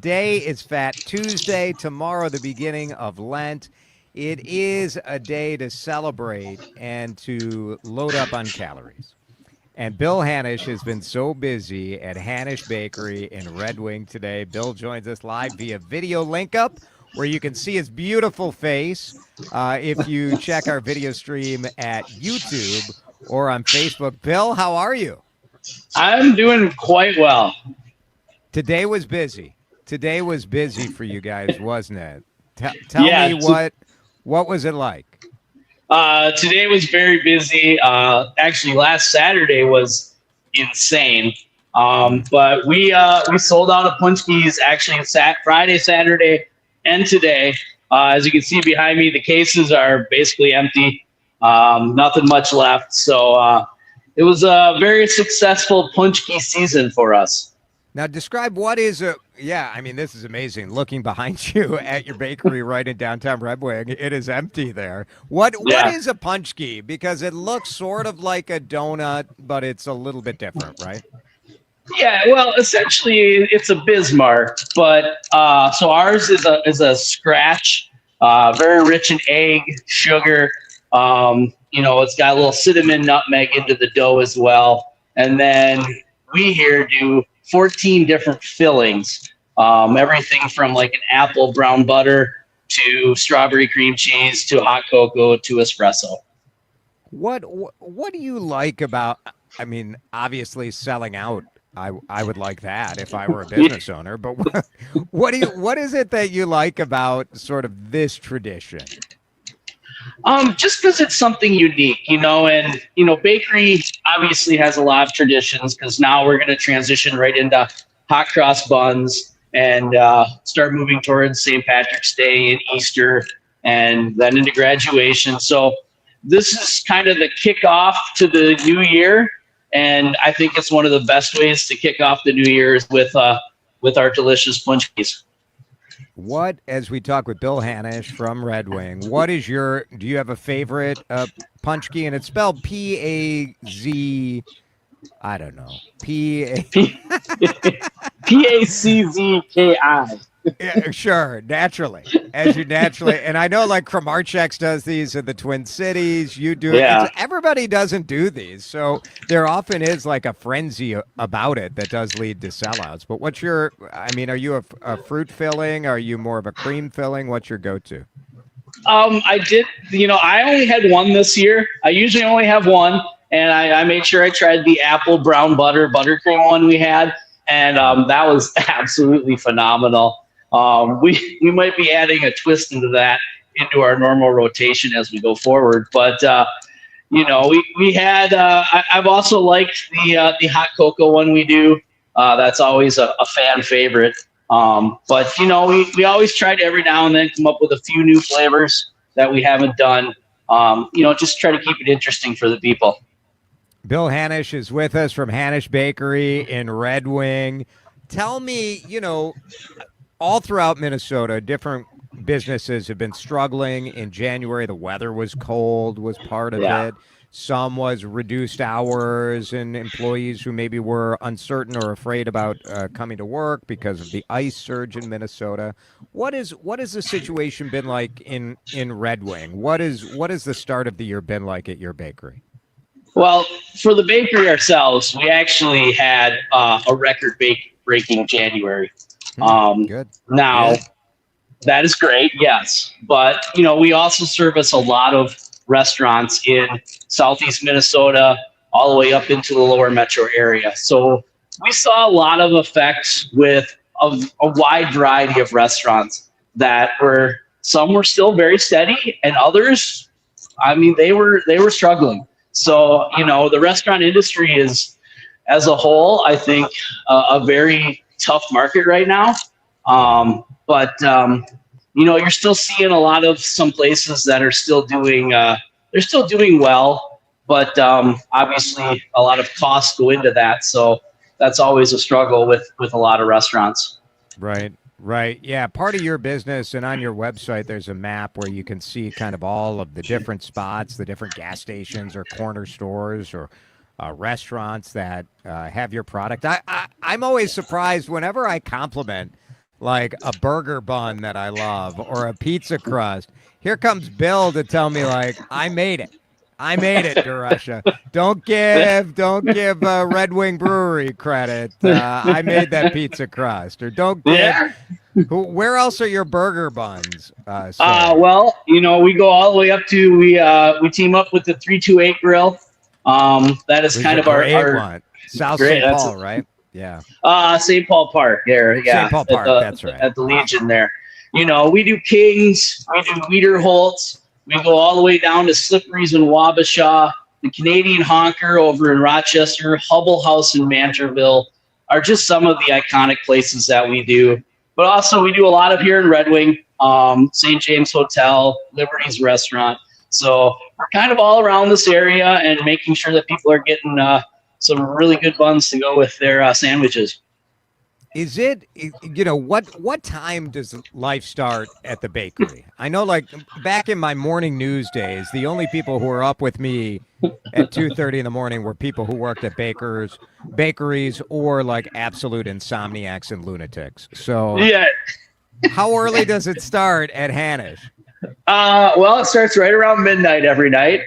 Today is Fat Tuesday. Tomorrow, the beginning of Lent. It is a day to celebrate and to load up on calories. And Bill Hanisch has been so busy at Hanisch Bakery in Red Wing today. Bill joins us live via video link up where you can see his beautiful face if you check our video stream at YouTube or on Facebook. Bill, how are you? I'm doing quite well. Today was busy. Today was busy for you guys, wasn't it? Tell me what was it like? Today was very busy. Actually, last Saturday was insane. But we sold out of Paczkis actually Friday, Saturday, and today. As you can see behind me, the cases are basically empty. Nothing much left. So it was a very successful Paczki season for us. Now, describe what is a, this is amazing. Looking behind you at your bakery right in downtown Red Wing, it is empty there. What is a Paczki? Because it looks sort of like a donut, but it's a little bit different, right? Yeah, well, essentially it's a Bismarck, but so ours is a scratch, very rich in egg, sugar. It's got a little cinnamon, nutmeg into the dough as well, and then we here do 14 different fillings, everything from like an apple brown butter to strawberry cream cheese to hot cocoa to espresso. What do you like about, obviously selling out, I would like that if I were a business owner, but what is it that you like about sort of this tradition? Just because it's something unique, and bakery obviously has a lot of traditions because now we're going to transition right into hot cross buns and start moving towards St. Patrick's Day and Easter and then into graduation. So this is kind of the kickoff to the new year, and I think it's one of the best ways to kick off the new year with our delicious Paczkis. What, as we talk with Bill Hanisch from Red Wing, do you have a favorite Paczki? And it's spelled P-A-Z, I don't know, P-A-C-Z-K-I. Yeah, sure, naturally. And I know like Kramarczak's does these in the Twin Cities. You do it. Everybody doesn't do these. So there often is like a frenzy about it that does lead to sellouts. But are you a fruit filling? Are you more of a cream filling? What's your go-to? I did, I only had one this year. I usually only have one. And I made sure I tried the apple brown buttercream one we had. And that was absolutely phenomenal. We might be adding a twist into our normal rotation as we go forward. But, we had, I've also liked the hot cocoa one we do. That's always a fan favorite. But, we always try to every now and then come up with a few new flavors that we haven't done. Just try to keep it interesting for the people. Bill Hanisch is with us from Hanisch Bakery in Red Wing. Tell me, all throughout Minnesota, different businesses have been struggling. In January, the weather was cold, was part of it. Some was reduced hours and employees who maybe were uncertain or afraid about coming to work because of the ice surge in Minnesota. What has the situation been like in Red Wing? What is the start of the year been like at your bakery? Well, for the bakery ourselves, we actually had a record-breaking January. Good. Now, Good. That is great, yes. But, we also service a lot of restaurants in Southeast Minnesota, all the way up into the lower metro area. So we saw a lot of effects with a wide variety of restaurants some were still very steady and others, they were struggling. So, the restaurant industry is, as a whole, I think, a very tough market right now. But you're still seeing a lot of some places that are still doing, they're still doing well, but obviously a lot of costs go into that. So that's always a struggle with a lot of restaurants. Right. Yeah. Part of your business, and on your website, there's a map where you can see kind of all of the different spots, the different gas stations or corner stores or restaurants that have your product. I'm always surprised whenever I compliment like a burger bun that I love or a pizza crust. Here comes Bill to tell me like I made it. I made it, DeRusha. Don't give Red Wing Brewery credit. I made that pizza crust. Or don't give. Yeah. Where else are your burger buns? Sold? Well, we go all the way up to we team up with the 328 Grill. That is Which kind is of our one. South great, St. Paul, right? Yeah. St. Paul Park there. Yeah. St. Paul Park, that's right. At the Legion there. We do Kings, we do Wiederholtz, we go all the way down to Slippery's in Wabasha, the Canadian Honker over in Rochester, Hubble House in Mantorville are just some of the iconic places that we do. But also we do a lot of here in Red Wing, St. James Hotel, Liberty's Restaurant. So we're kind of all around this area and making sure that people are getting some really good buns to go with their sandwiches. Is it, what time does life start at the bakery? I know, like, back in my morning news days, the only people who were up with me at 2:30 in the morning were people who worked at bakeries, or, like, absolute insomniacs and lunatics. So yeah. How early does it start at Hanisch? Well, it starts right around midnight every night.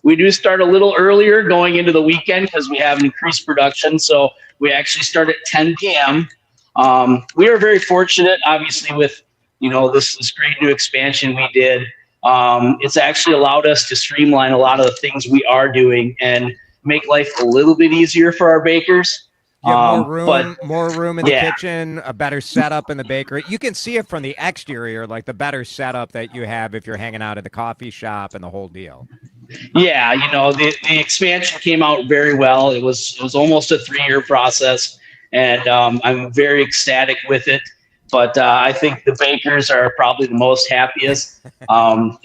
We do start a little earlier going into the weekend because we have an increased production. So we actually start at 10 p.m. We are very fortunate, obviously, with this great new expansion we did. It's actually allowed us to streamline a lot of the things we are doing and make life a little bit easier for our bakers. You have more room in the kitchen, a better setup in the bakery. You can see it from the exterior, like the better setup that you have if you're hanging out at the coffee shop and the whole deal. Yeah, the expansion came out very well. It was almost a 3-year process, and I'm very ecstatic with it. But I think the bakers are probably the most happiest,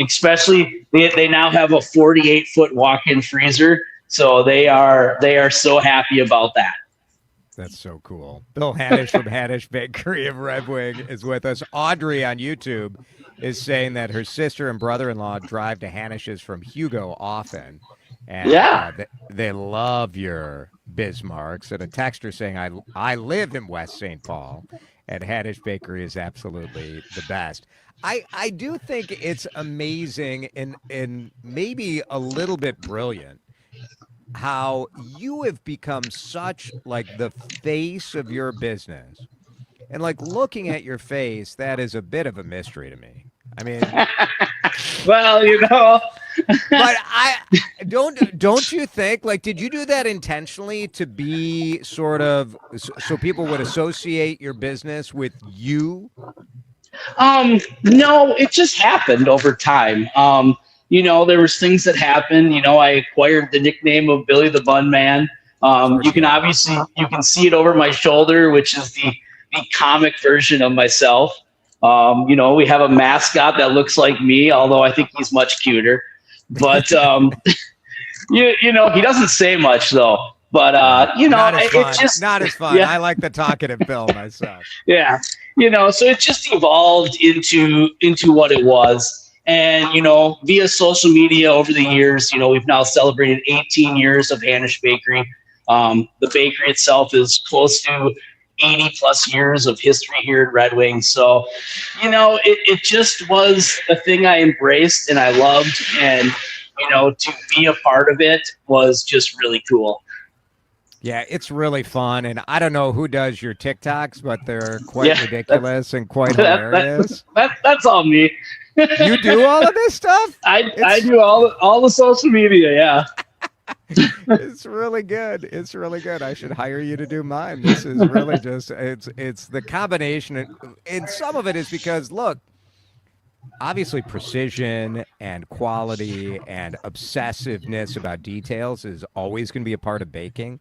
especially they now have a 48-foot walk-in freezer, so they are so happy about that. That's so cool. Bill Hanisch from Hanisch Bakery of Red Wing is with us. Audrey on YouTube is saying that her sister and brother-in-law drive to Hanisch's from Hugo often. And they love your Bismarcks. And a texter saying, I live in West St. Paul, and Hanisch Bakery is absolutely the best. I do think it's amazing and maybe a little bit brilliant how you have become such like the face of your business. And like looking at your face, that is a bit of a mystery to me. I mean, well, but don't you think, like, did you do that intentionally to be sort of so people would associate your business with you? No, it just happened over time. There was things that happened. I acquired the nickname of Billy the Bun Man. You can see it over my shoulder, which is the comic version of myself. We have a mascot that looks like me, although I think he's much cuter. But he doesn't say much though. But it's just not as fun. Yeah. I like the talkative Bill myself. Yeah, so it just evolved into what it was. And, via social media over the years, we've now celebrated 18 years of Hanisch Bakery. The bakery itself is close to 80 plus years of history here at Red Wing. So, it just was a thing I embraced and I loved. And, to be a part of it was just really cool. Yeah, it's really fun. And I don't know who does your TikToks, but they're quite ridiculous and quite hilarious. That's all me. You do all of this stuff? I do all the social media, yeah. It's really good. It's really good. I should hire you to do mine. This is really just it's the combination, and some of it is because look, obviously precision and quality and obsessiveness about details is always going to be a part of baking.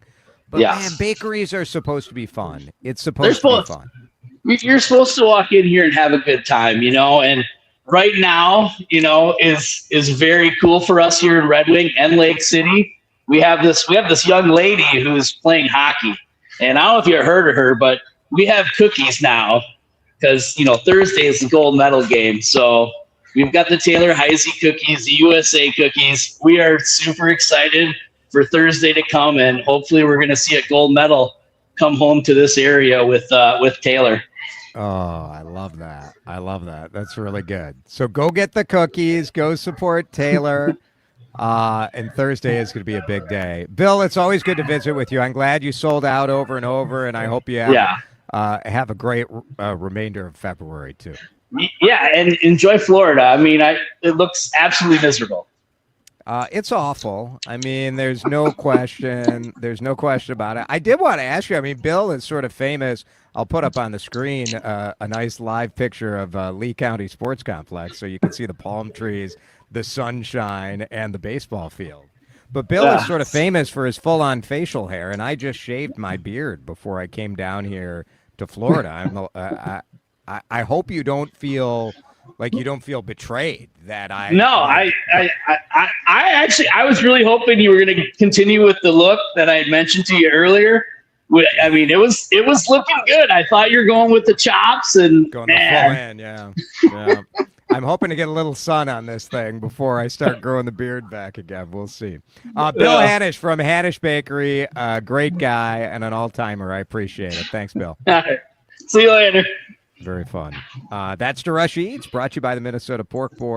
But man, bakeries are supposed to be fun. It's supposed to be fun. You're supposed to walk in here and have a good time, and right now, is very cool for us here in Red Wing and Lake City. We have this young lady who's playing hockey, and I don't know if you heard of her, but we have cookies now because Thursday is the gold medal game. So we've got the Taylor Heisey cookies, the USA cookies. We are super excited for Thursday to come, and hopefully we're going to see a gold medal come home to this area with Taylor. Oh, I love that. I love that. That's really good. So go get the cookies. Go support Taylor. And Thursday is going to be a big day. Bill, it's always good to visit with you. I'm glad you sold out over and over, and I hope you have a great remainder of February too. Yeah, and enjoy Florida. I mean, it looks absolutely miserable. It's awful. I mean, there's no question. There's no question about it. I did want to ask you. I mean, Bill is sort of famous. I'll put up on the screen a nice live picture of Lee County Sports Complex, so you can see the palm trees, the sunshine, and the baseball field. But Bill is sort of famous for his full-on facial hair, and I just shaved my beard before I came down here to Florida. I hope you don't feel like you don't feel betrayed that I. No, I actually I was really hoping you were going to continue with the look that I had mentioned to you earlier. I mean, it was looking good. I thought you were going with the chops and going the full in, yeah. I'm hoping to get a little sun on this thing before I start growing the beard back again. We'll see. Bill Hanisch from Hanisch Bakery, great guy and an all-timer. I appreciate it. Thanks, Bill. All right. See you later. Very fun. That's To Rush Eats, brought to you by the Minnesota Pork Board.